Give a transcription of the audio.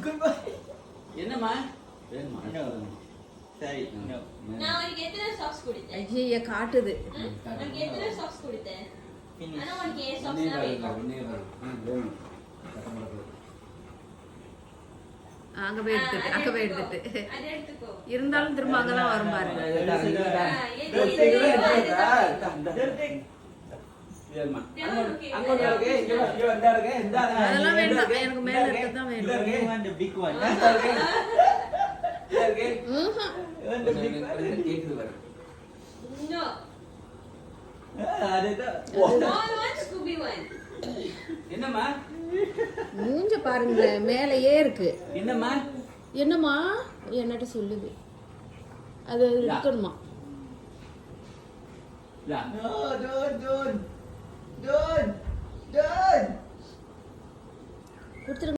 Good bye. என்னம்மா வேணுமா? சரி. நான் உனக்கு எத்தனை சாக்ஸ் கொடுத்தேன்? ஐயே காட்டுது. உனக்கு எத்தனை சாக்ஸ் கொடுத்தேன்? Finish. ஆனா உனக்கு ஏன் ஒன்னே சாக்ஸ் வேணும், வேணும்? ஒன்னே வேணும். வேணும். கட்டப்படாது. அங்க போய் எடுத்துட்டு அங்க போய் எடுத்துட்டு அதை எடுத்துக்கோ. இருந்தாலும் திரும்ப அங்கதான் வரும் பாருங்க. வேணுமா? அங்க இருக்கு, இங்க வந்தா இருக்கு, இந்த அதெல்லாம் வேண்டாம், எனக்கு மேல இருக்கிறது தான் வேணும். இருக்கு வந்து பிக் ஒன். இருக்கு. ம்ஹும். வந்து பிக் ஒன். கேக்குது பாரு. No. அதுதான். Small one, Scooby one. என்னம்மா? மூஞ்ச பாருங்களேன், மேலேயே இருக்கு. என்னம்மா? என்னம்மா என்னட்ட சொல்லுது, அது இருக்கணுமா? யா. No, don't. Don't. கொடுத்துருங்க.